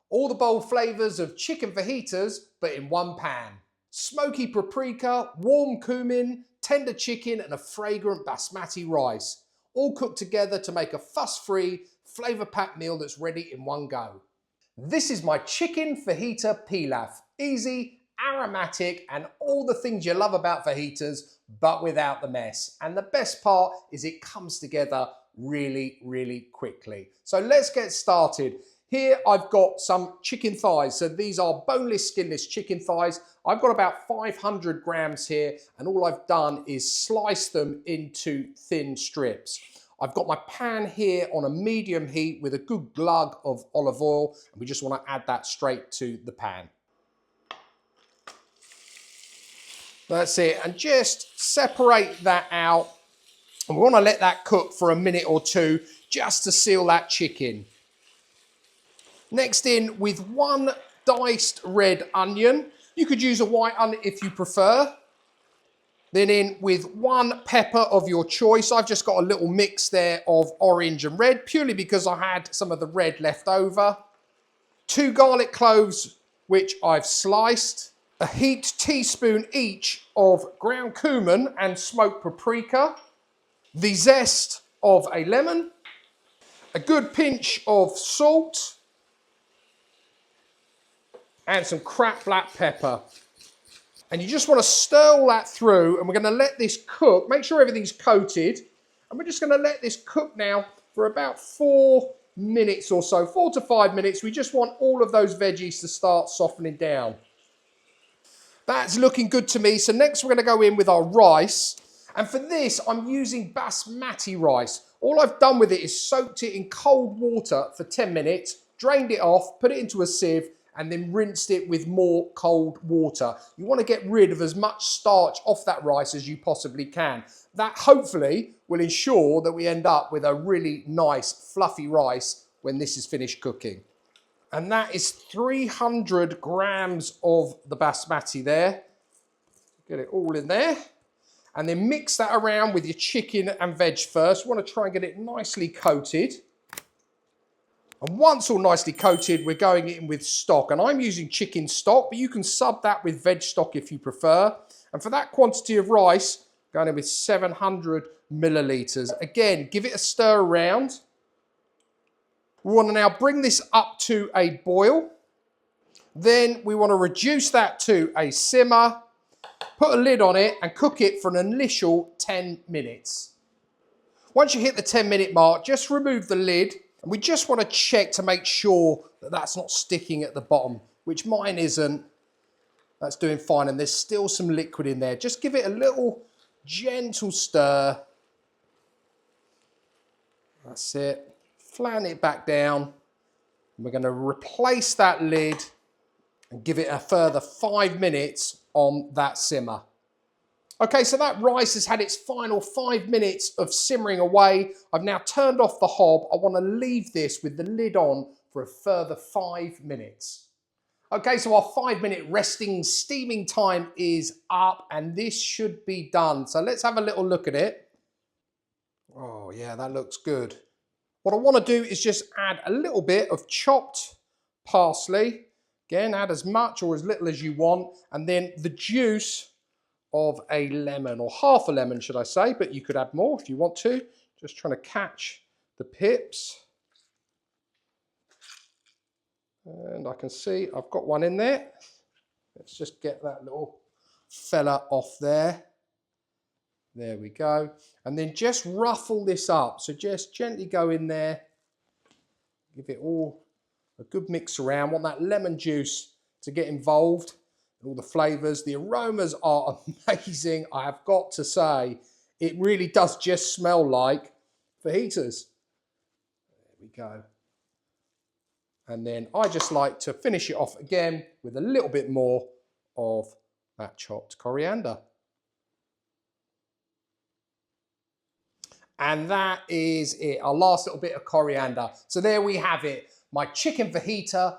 All the bold flavours of chicken fajitas, but in one pan. Smoky paprika, warm cumin, tender chicken and a fragrant basmati rice. All cooked together to make a fuss-free, flavour-packed meal that's ready in one go. This is my chicken fajita pilaf. Easy, aromatic and all the things you love about fajitas, but without the mess. And the best part is it comes together really, really quickly. So let's get started. Here I've got some chicken thighs. So these are boneless, skinless chicken thighs. I've got about 500 grams here, and all I've done is slice them into thin strips. I've got my pan here on a medium heat with a good glug of olive oil, and we just want to add that straight to the pan. That's it, and just separate that out. And we want to let that cook for a minute or two just to seal that chicken. Next in with one diced red onion. You could use a white onion if you prefer. Then in with one pepper of your choice. I've just got a little mix there of orange and red, purely because I had some of the red left over. 2 garlic cloves, which I've sliced. A heaped teaspoon each of ground cumin and smoked paprika. The zest of a lemon. A good pinch of salt. And some cracked black pepper. And you just want to stir all that through, and we're going to let this cook. Make sure everything's coated. And we're just going to let this cook now for about 4 minutes or so, 4 to 5 minutes. We just want all of those veggies to start softening down. That's looking good to me. So next we're going to go in with our rice. And for this, I'm using basmati rice. All I've done with it is soaked it in cold water for 10 minutes, drained it off, put it into a sieve, and then rinsed it with more cold water. You want to get rid of as much starch off that rice as you possibly can. That hopefully will ensure that we end up with a really nice fluffy rice when this is finished cooking. And that is 300 grams of the basmati there. Get it all in there. And then mix that around with your chicken and veg first. You want to try and get it nicely coated. And once all nicely coated, we're going in with stock. And I'm using chicken stock, but you can sub that with veg stock if you prefer. And for that quantity of rice, going in with 700 millilitres. Again, give it a stir around. We want to now bring this up to a boil. Then we want to reduce that to a simmer, put a lid on it and cook it for an initial 10 minutes. Once you hit the 10-minute mark, just remove the lid. And we just want to check to make sure that that's not sticking at the bottom, which mine isn't. That's doing fine, and there's still some liquid in there. Just give it a little gentle stir. That's it. Flatten it back down. And we're going to replace that lid and give it a further 5 minutes on that simmer. Okay, so that rice has had its final 5 minutes of simmering away. I've now turned off the hob. I want to leave this with the lid on for a further 5 minutes. Okay, so our 5-minute resting, steaming time is up, and this should be done. So let's have a little look at it. Oh yeah, that looks good. What I want to do is just add a little bit of chopped parsley. Again, add as much or as little as you want, and then the juice of a lemon, or half a lemon should I say, but you could add more if you want to. Just trying to catch the pips. And I can see I've got one in there. Let's just get that little fella off there. There we go. And then just ruffle this up. So just gently go in there. Give it all a good mix around. Want that lemon juice to get involved. All the flavours, the aromas are amazing. I have got to say, it really does just smell like fajitas. There we go. And then I just like to finish it off again with a little bit more of that chopped coriander. And that is it, our last little bit of coriander. So there we have it, my chicken fajita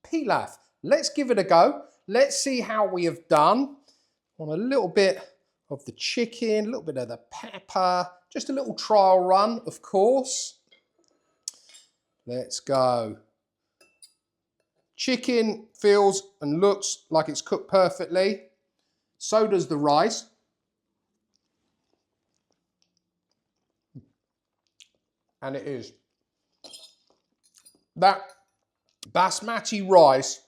pilaf. Let's give it a go. Let's see how we have done. On a little bit of the chicken, a little bit of the pepper, just a little trial run, of course. Let's go. Chicken feels and looks like it's cooked perfectly. So does the rice. And it is. That basmati rice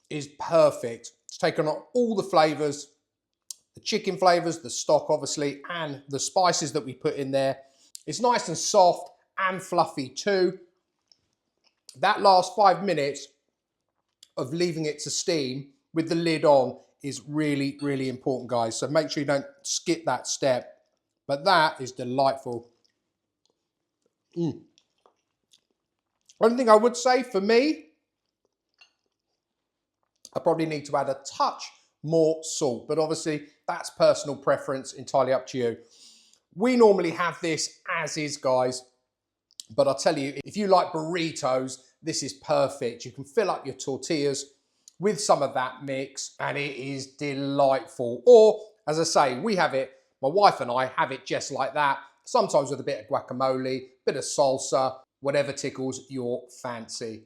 is perfect. It's taken on all the flavours, the chicken flavours, the stock obviously, and the spices that we put in there. It's nice and soft and fluffy too. That last 5 minutes of leaving it to steam with the lid on is really, really important, guys. So make sure you don't skip that step. But that is delightful. One thing I would say for me, I probably need to add a touch more salt, but obviously that's personal preference, entirely up to you. We normally have this as is, guys, but I'll tell you, if you like burritos, this is perfect. You can fill up your tortillas with some of that mix and it is delightful. Or, as I say, we have it, my wife and I have it just like that, sometimes with a bit of guacamole, bit of salsa, whatever tickles your fancy.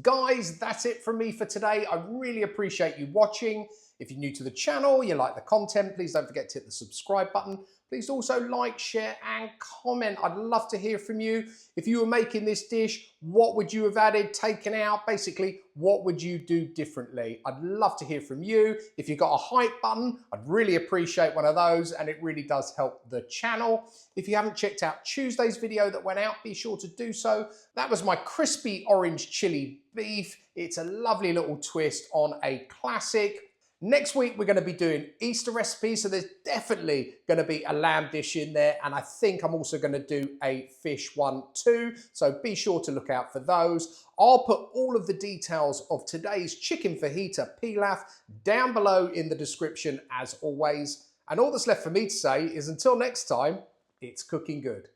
Guys, that's it from me for today. I really appreciate you watching. If you're new to the channel, you like the content, please don't forget to hit the subscribe button. Please also like, share and comment. I'd love to hear from you. If you were making this dish, what would you have added, taken out? Basically, what would you do differently? I'd love to hear from you. If you've got a hype button, I'd really appreciate one of those and it really does help the channel. If you haven't checked out Tuesday's video that went out, be sure to do so. That was my crispy orange chili beef. It's a lovely little twist on a classic. Next week, we're going to be doing Easter recipes, so there's definitely going to be a lamb dish in there, and I think I'm also going to do a fish one too, so be sure to look out for those. I'll put all of the details of today's chicken fajita pilaf down below in the description as always, and all that's left for me to say is until next time, it's cooking good.